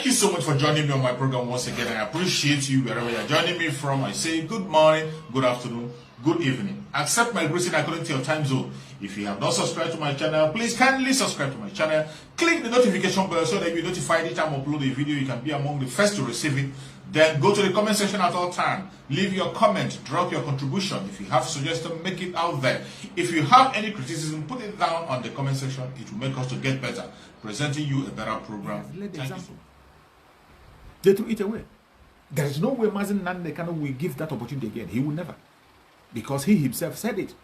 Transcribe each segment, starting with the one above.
you so much for joining me on my program once again. I appreciate you wherever you're joining me from. I say good morning, good afternoon, good evening. Accept my greeting according to your time zone. If you have not subscribed to my channel, please kindly subscribe to my channel. Click the notification bell so that you'll be notified each time I upload a video. You can be among the first to receive it. Then go to the comment section at all times. Leave your comment, drop your contribution. If you have suggestions, make it out there. If you have any criticism, put it down on the comment section. It will make us to get better, presenting you a better program. Let the example. They threw it away. There is no way Mazen Nandekano will give that opportunity again. He will never. Because he himself said it.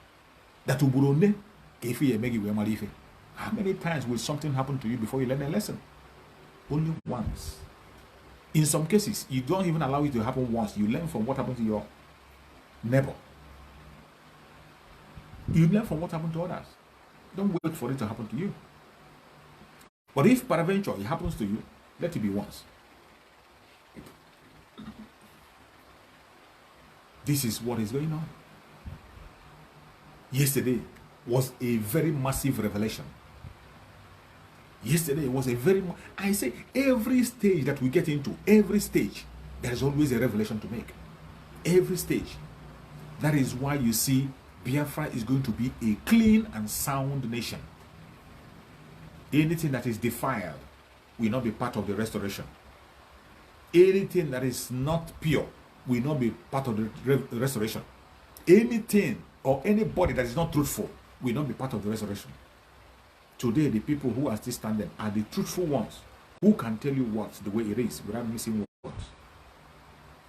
That Uburone, how many times will something happen to you before you learn a lesson? Only once. In some cases, you don't even allow it to happen once. You learn from what happened to your neighbor. You learn from what happened to others. Don't wait for it to happen to you. But if peradventure it happens to you, let it be once. This is what is going on. Yesterday was a very massive revelation. Yesterday was a very, I say every stage that we get into, every stage, there is always a revelation to make. Every stage. That is why you see Biafra is going to be a clean and sound nation. Anything that is defiled will not be part of the restoration. Anything that is not pure will not be part of the restoration. Anything or anybody that is not truthful will not be part of the restoration. Today, the people who are still standing are the truthful ones who can tell you what the way it is without missing words.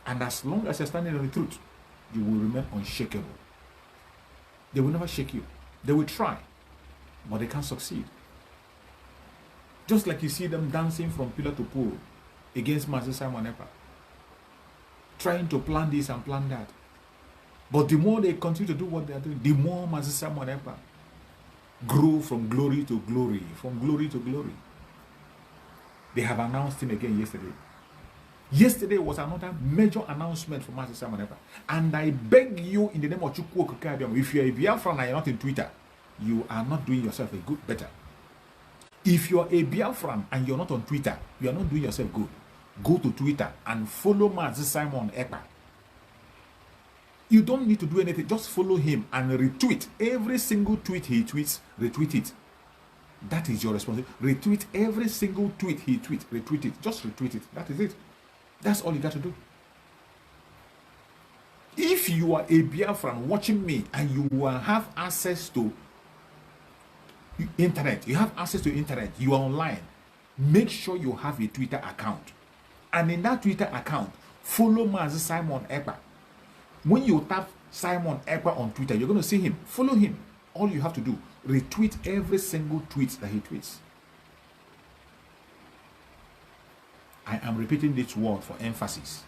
And as long as you're standing on the truth, you will remain unshakable. They will never shake you. They will try, but they can't succeed. Just like you see them dancing from pillar to pole against Master Simon Ekpa, trying to plan this and plan that. But the more they continue to do what they are doing, the more Master Simon Ekpa grow from glory to glory, from glory to glory. They have announced him again yesterday. Yesterday was another major announcement for Master Simon Ekpa. And I beg you in the name of Chukwu Okikabiam, if you are a Biafran and you're not in Twitter, you are not doing yourself a good better. If you're a Biafran and you're not on Twitter, you are not doing yourself good. Go to Twitter and follow Master Simon Ekpa. You don't need to do anything. Just follow him and retweet. Every single tweet he tweets, retweet it. That is your responsibility. Retweet every single tweet he tweets. Retweet it. Just retweet it. That is it. That's all you got to do. If you are a Biafran watching me and you have access to internet, you have access to internet, you are online, make sure you have a Twitter account. And in that Twitter account, follow Mazi Simon Ekpa. When you tap Simon Ekpa on Twitter, you're going to see him. Follow him. All you have to do, retweet every single tweet that he tweets. I am repeating this word for emphasis.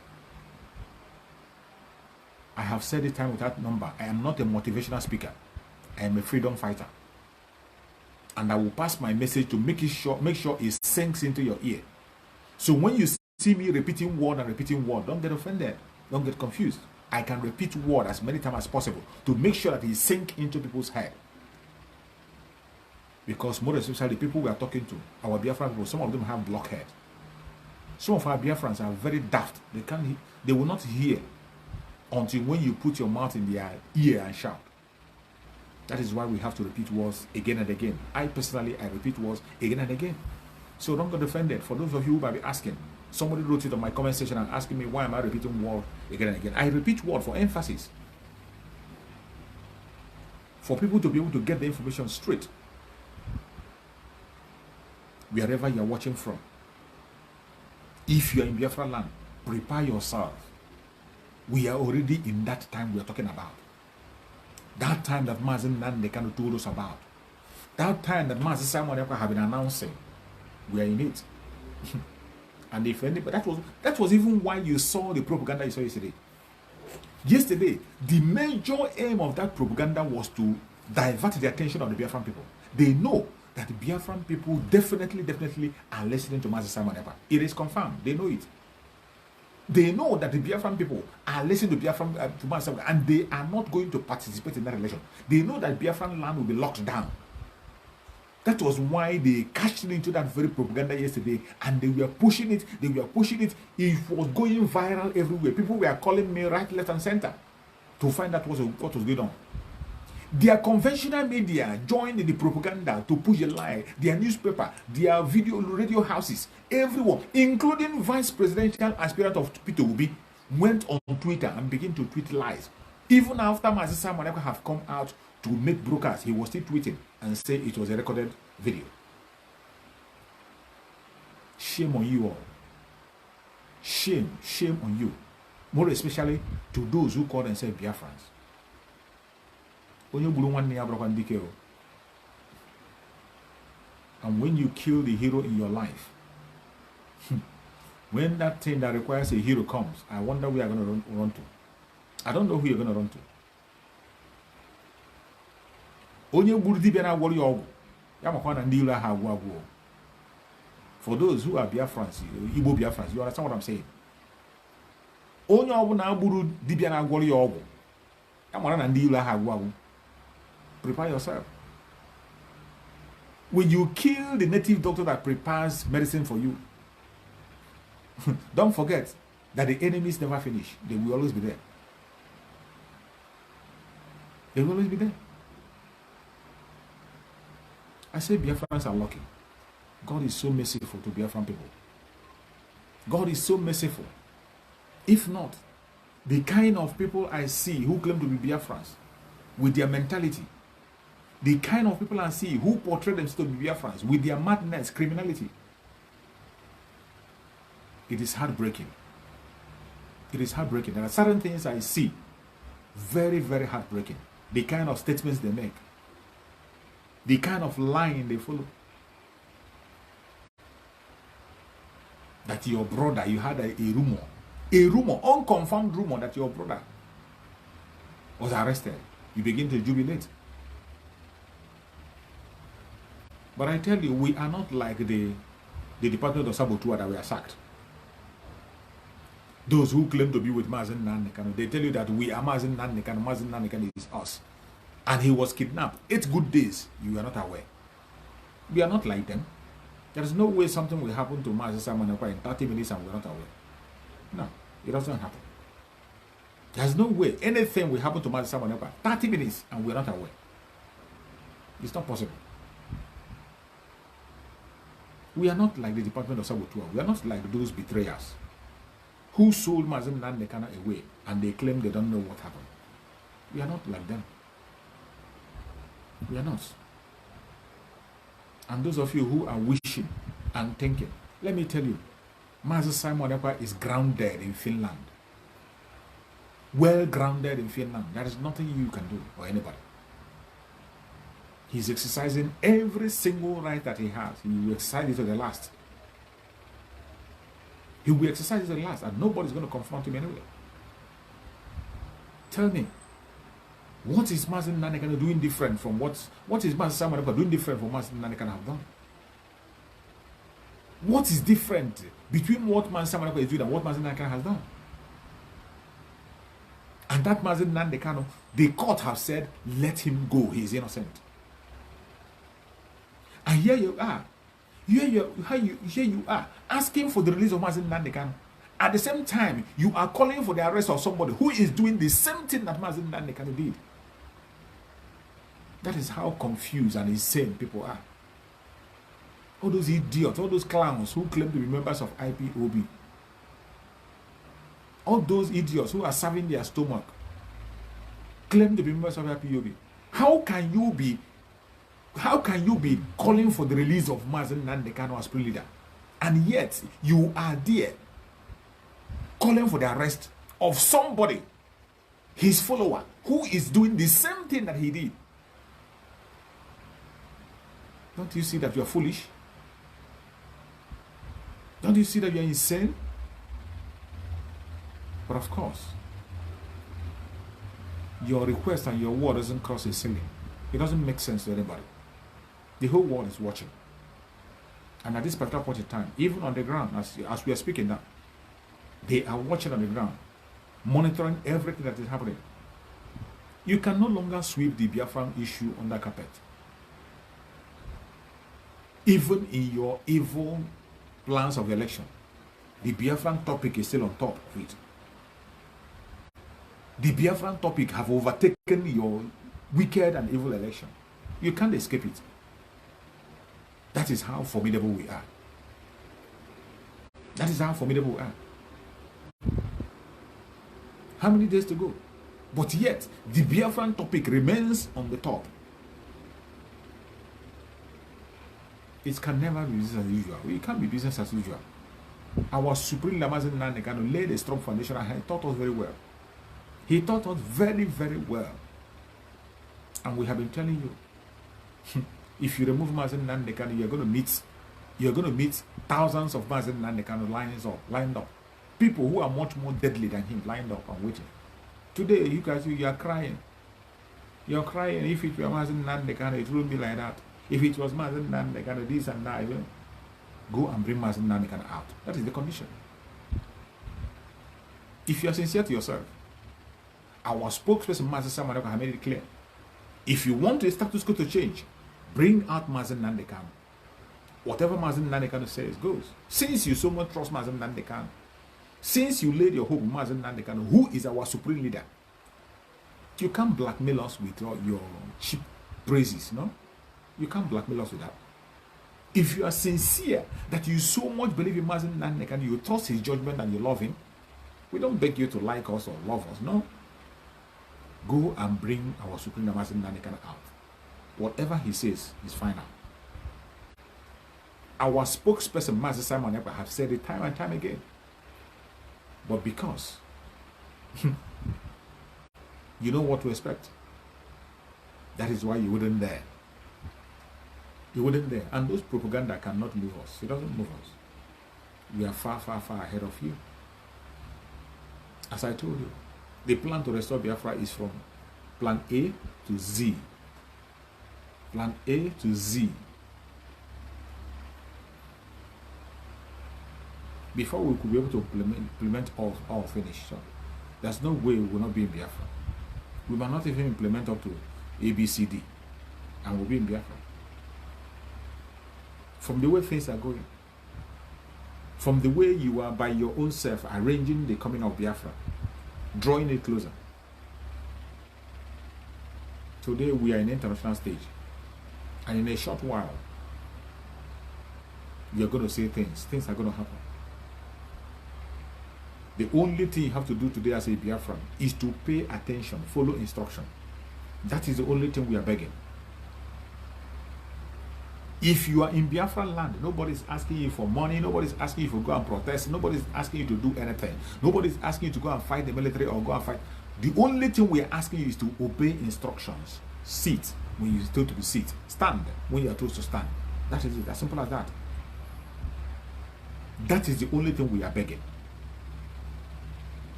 I have said it time without number. I am not a motivational speaker. I am a freedom fighter. And I will pass my message to make sure it sinks into your ear. So when you see me repeating word and repeating word, don't get offended. Don't get confused. I can repeat word as many times as possible to make sure that it sink into people's head. Because more especially the people we are talking to, our Biafran people, some of them have blockhead. Some of our Biafrans are very daft. They will not hear until when you put your mouth in their ear and shout. That is why we have to repeat words again and again. I repeat words again and again. So don't get offended. For those of you who might be asking, somebody wrote it on my comment section and asking me why am I repeating word again and again. I repeat word for emphasis. For people to be able to get the information straight. Wherever you are watching from. If you are in Biafra land, prepare yourself. We are already in that time we are talking about. That time that Mazen Nandekano told us about. That time that Mazen Simon Ekpa have been announcing. We are in it. And if anybody, that was even why you saw the propaganda you saw yesterday. Yesterday, the major aim of that propaganda was to divert the attention of the Biafran people. They know that the Biafran people definitely are listening to Master Simon Ekpa. It is confirmed. They know it. They know that the Biafran people are listening to Biafran to Master Simon, and they are not going to participate in that election. They know that Biafran land will be locked down. That was why they cashed into that very propaganda yesterday, and they were pushing it. They were pushing it. It was going viral everywhere. People were calling me right, left, and center to find out what was going on. Their conventional media joined the propaganda to push a lie. Their newspaper, their radio houses, everyone, including vice presidential aspirant of Peter Obi, went on Twitter and began to tweet lies. Even after Mazisa Maneka have come out to make brokers, he was still tweeting and say it was a recorded video. Shame on you all. Shame on you. More especially to those who call themselves Biafrans. And when you kill the hero in your life, when that thing that requires a hero comes, I wonder who you are going to run to. I don't know who you're going to run to. For those who are Biafrans, Igbo Biafrans, you understand what I'm saying? Prepare yourself. When you kill the native doctor that prepares medicine for you, don't forget that the enemies never finish. They will always be there. They will always be there. I say Biafrans are lucky. God is so merciful to Biafran people. God is so merciful. If not, the kind of people I see who claim to be Biafrans, with their mentality, the kind of people I see who portray themselves to be Biafrans, with their madness, criminality, it is heartbreaking. It is heartbreaking. There are certain things I see, very, very heartbreaking. The kind of statements they make, the kind of lying they follow. That your brother, you had a rumor, unconfirmed rumor that your brother was arrested. You begin to jubilate. But I tell you, we are not like the Department of Saboteur that we are sacked. Those who claim to be with Mazen Nanekano, they tell you that we are Mazen Nanekano, Mazen Nanekano is us. And he was kidnapped. 8 good days, you are not aware. We are not like them. There is no way something will happen to Mazen Samanekwa in 30 minutes and we are not aware. No, it doesn't happen. There's no way anything will happen to Mazen Samanekwa 30 minutes and we are not aware. It's not possible. We are not like the Department of Saboteur. We are not like those betrayers who sold Mazen Nanekana away and they claim they don't know what happened. We are not like them. We are not. And those of you who are wishing and thinking, let me tell you, Mazen Simon Ekpa is grounded in Finland. Well grounded in Finland. There is nothing you can do or anybody. He's exercising every single right that he has. He will exercise it to the last. He will exercise it to the last, and nobody's going to confront him anyway. Tell me, what is Mazen Nanekana doing different from what is Mazen Simon Ekpa doing different from what Mazen Nanekana have done? What is different between what Mazen Simon Ekpa is doing and what Mazen Nanekana has done? And that Mazen Nanekano, the court have said, let him go. He is innocent. And here you are. Here you are asking for the release of Mazen Nanekano. At the same time, you are calling for the arrest of somebody who is doing the same thing that Mazen Nanekano did. That is how confused and insane people are. All those idiots, all those clowns who claim to be members of IPOB. All those idiots who are serving their stomach claim to be members of IPOB. How can you be calling for the release of Mazen Nanekano as pre-leader? And yet, you are there calling for the arrest of somebody, his follower, who is doing the same thing that he did. Don't you see that you are foolish? Don't you see that you are insane? But of course, your request and your word doesn't cross a ceiling. It doesn't make sense to anybody. The whole world is watching. And at this particular point in time, even on the ground, as we are speaking now, they are watching on the ground, monitoring everything that is happening. You can no longer sweep the Biafran issue under carpet. Even in your evil plans of election, the Biafran topic is still on top of it. The Biafran topic have overtaken your wicked and evil election. You can't escape it. That is how formidable we are. That is how formidable we are. How many days to go? But yet, the Biafran topic remains on the top. It can never be business as usual. It can't be business as usual. Our Supreme Lamazin Nandekano laid a strong foundation and he taught us very well. He taught us very, very well. And we have been telling you, if you remove Mazin Nandekano, you're going to meet thousands of Mazin Nandekano lined up. People who are much more deadly than him lined up and waiting. Today, you guys, you are crying. You're crying. If it were Mazin Nandekano, it wouldn't be like that. If it was Mazin Nandekano, this and that, go and bring Mazin Nandekano out. That is the condition. If you are sincere to yourself, our spokesperson, Mazin Samaneko, has made it clear. If you want the status quo to change, bring out Mazin Nandekano. Whatever Mazin Nandekano says goes. Since you so much trust Mazin Nandekano, since you laid your hope in Mazin Nandekano, who is our supreme leader, you can't blackmail us with your cheap praises, no? You can't blackmail us with that. If you are sincere that you so much believe in Mazin Nandekano, you trust his judgment and you love him, we don't beg you to like us or love us, no? Go and bring our supreme leader Mazin Nandekano out. Whatever he says is final. Our spokesperson, Master Simon Epa, have said it time and time again. But because you know what to expect, that is why you wouldn't dare. You wouldn't dare. And those propaganda cannot move us. It doesn't move us. We are far, far, far ahead of you. As I told you, the plan to restore Biafra is from plan A to Z. Plan A to Z. Before we could be able to implement all finished. So there's no way we will not be in Biafra. We might not even implement up to A, B, C, D. And we'll be in Biafra. From the way things are going. From the way you are by your own self arranging the coming of Biafra. Drawing it closer. Today we are in the international stage. And in a short while, you're going to say things. Things are going to happen. The only thing you have to do today as a Biafran is to pay attention, follow instruction. That is the only thing we are begging. If you are in Biafran land, nobody's asking you for money, nobody's asking you to go and protest, nobody's asking you to do anything, nobody's asking you to go and fight the military or go and fight. The only thing we are asking you is to obey instructions. Sit when you are told to sit. Stand when you are told to stand. That is it, as simple as that. That is the only thing we are begging.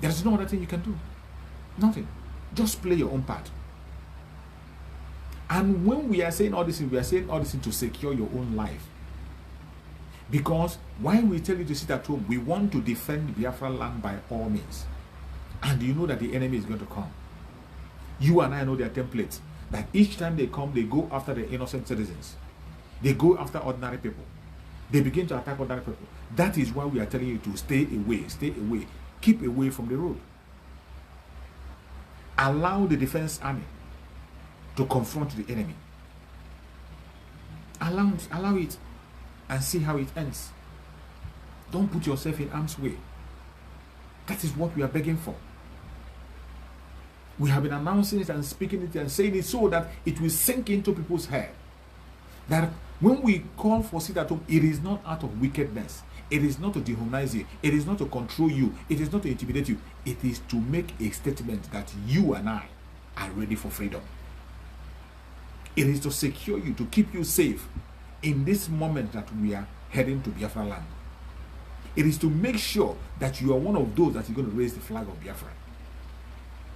There is no other thing you can do. Nothing. Just play your own part. And when we are saying all this, we are saying all this to secure your own life. Because why we tell you to sit at home, we want to defend Biafra land by all means. And you know that the enemy is going to come. You and I know their templates. That each time they come, they go after the innocent citizens. They go after ordinary people. They begin to attack ordinary people. That is why we are telling you to stay away, stay away. Keep away from the road. Allow the defense army to confront the enemy. Allow it and see how it ends. Don't put yourself in harm's way. That is what we are begging for. We have been announcing it and speaking it and saying it so that it will sink into people's head. That when we call for sit at home, it is not out of wickedness. It is not to dehumanize you. It is not to control you. It is not to intimidate you. It is to make a statement that you and I are ready for freedom. It is to secure you, to keep you safe in this moment that we are heading to Biafra land. It is to make sure that you are one of those that is going to raise the flag of Biafra.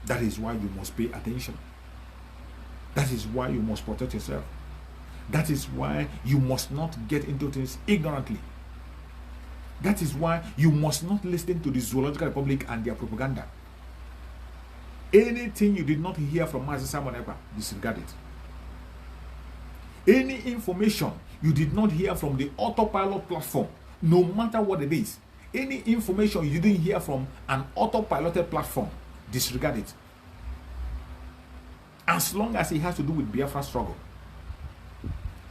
That is why you must pay attention. That is why you must protect yourself. That is why you must not get into things ignorantly. That is why you must not listen to the Zoological Republic and their propaganda. Anything you did not hear from Master Simon Ekpa, disregard it. Any information you did not hear from the autopilot platform, no matter what it is, any information you didn't hear from an autopiloted platform, disregard it. As long as it has to do with Biafra struggle.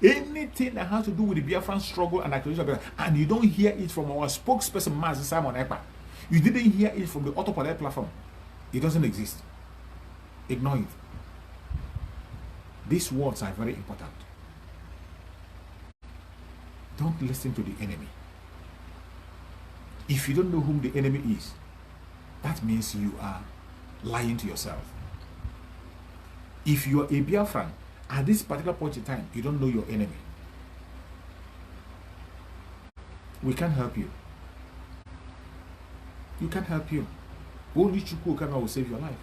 Anything that has to do with the Biafran struggle and accusation of Biafra, and you don't hear it from our spokesperson, Master Simon Ekpa, you didn't hear it from the autopilot platform, it doesn't exist. Ignore it. These words are very important. Don't listen to the enemy. If you don't know whom the enemy is, that means you are lying to yourself. If you are a Biafran, at this particular point in time, you don't know your enemy. We can't help you. You can't help you. Only Chukwu will save your life.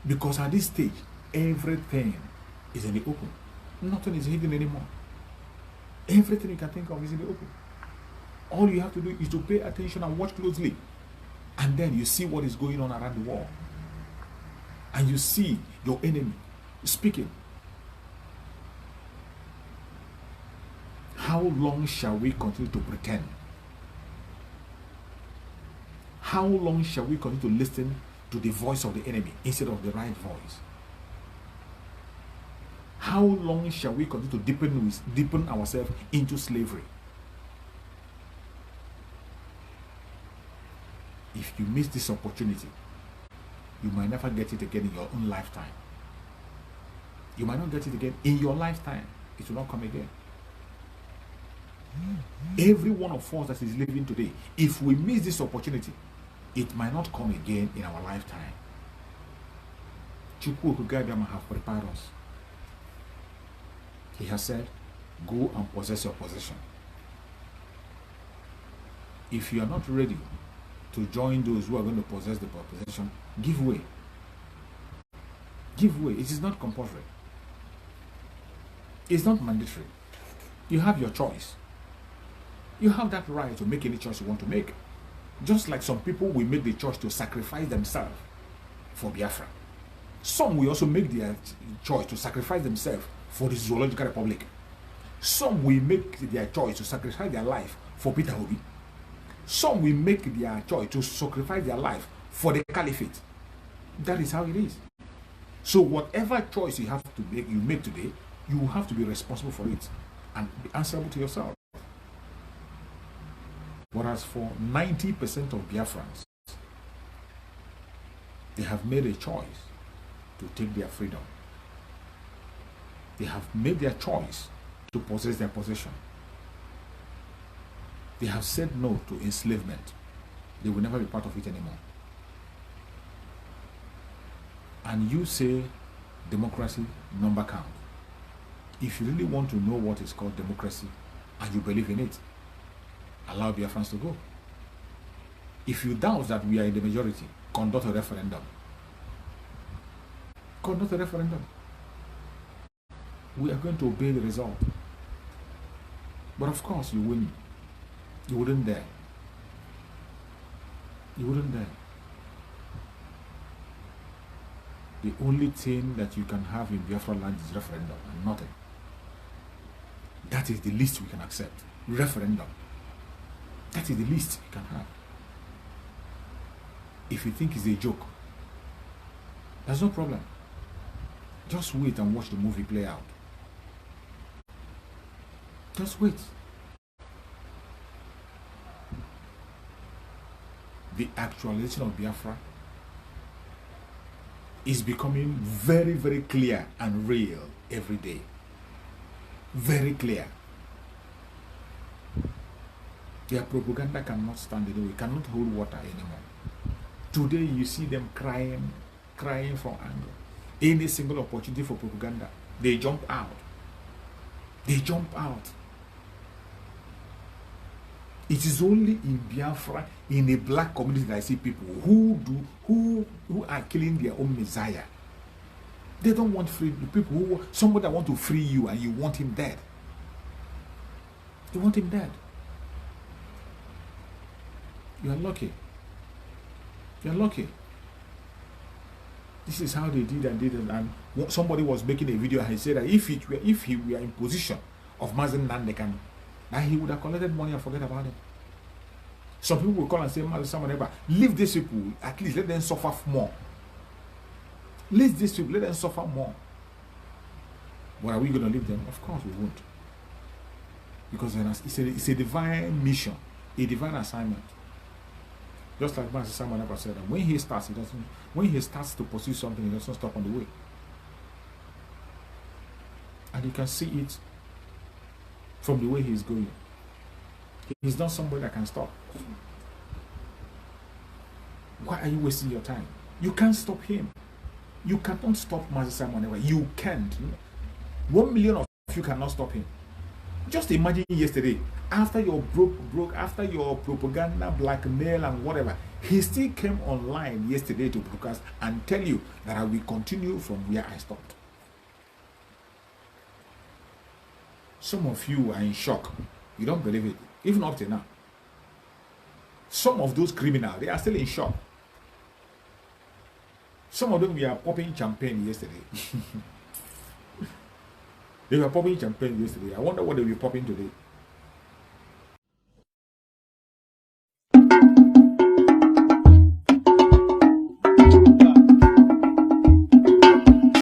Because at this stage, everything is in the open. Nothing is hidden anymore. Everything you can think of is in the open. All you have to do is to pay attention and watch closely. And then you see what is going on around the world. And you see your enemy speaking. How long shall we continue to pretend? How long shall we continue to listen to the voice of the enemy instead of the right voice? How long shall we continue to deepen ourselves into slavery? If you miss this opportunity, you might never get it again in your own lifetime. You might not get it again in your lifetime. It will not come again. Every one of us that is living today, if we miss this opportunity, it might not come again in our lifetime. Chukwu Okugabiyama have prepared us. He has said, go and possess your possession. If you are not ready to join those who are going to possess the possession, give way. Give way. It is not compulsory. It's not mandatory. You have your choice. You have that right to make any choice you want to make. Just like some people will make the choice to sacrifice themselves for Biafra. Some will also make their choice to sacrifice themselves for the Zoological Republic. Some will make their choice to sacrifice their life for Peter Obi. Some will make their choice to sacrifice their life for the caliphate. That is how it is. So whatever choice you have to make, you make today, you have to be responsible for it and be answerable to yourself. Whereas for 90% of Biafrans, they have made a choice to take their freedom. They have made their choice to possess their possession. They have said no to enslavement. They will never be part of it anymore. And you say democracy, number count. If you really want to know what is called democracy and you believe in it, allow Biafrans to go. If you doubt that we are in the majority, conduct a referendum. Conduct a referendum. We are going to obey the result. But of course you win. You wouldn't dare. You wouldn't dare. The only thing that you can have in Biafra land is referendum and nothing. That is the least we can accept. Referendum. That is the least you can have. If you think it's a joke, there's no problem. Just wait and watch the movie play out. Just wait. The actualization of Biafra is becoming very, very clear and real every day. Very clear. Their propaganda cannot stand it. We cannot hold water anymore. Today you see them crying from anger. Any single opportunity for propaganda, they jump out. They jump out. It is only in Biafra, in a black community, that I see people who are killing their own Messiah. They don't want free people. Somebody that want to free you and you want him dead. You want him dead. You are lucky. You are lucky. This is how they did and did it. And somebody was making a video and he said that if he were in position of Mazen Nandekan, that he would have collected money and forget about it. Some people will call and say, Mazen Samaneba, leave these people, at least let them suffer more. Leave these people, let them suffer more. But are we going to leave them? Of course we won't. Because it's a divine mission, a divine assignment. Just like Master Simon ever said, that when he starts, when he starts to pursue something, he doesn't stop on the way. And you can see it from the way he's going. He's not somebody that can stop. Why are you wasting your time? You can't stop him. You cannot stop Master Simon ever. You can't. 1 million of you cannot stop him. Just imagine yesterday, after your after your propaganda, blackmail and whatever, he still came online yesterday to broadcast and tell you that I will continue from where I stopped. Some of you are in shock. You don't believe it, even up to now. Some of those criminals, they are still in shock. Some of them were popping champagne yesterday. They were popping champagne yesterday. I wonder what they will be popping today.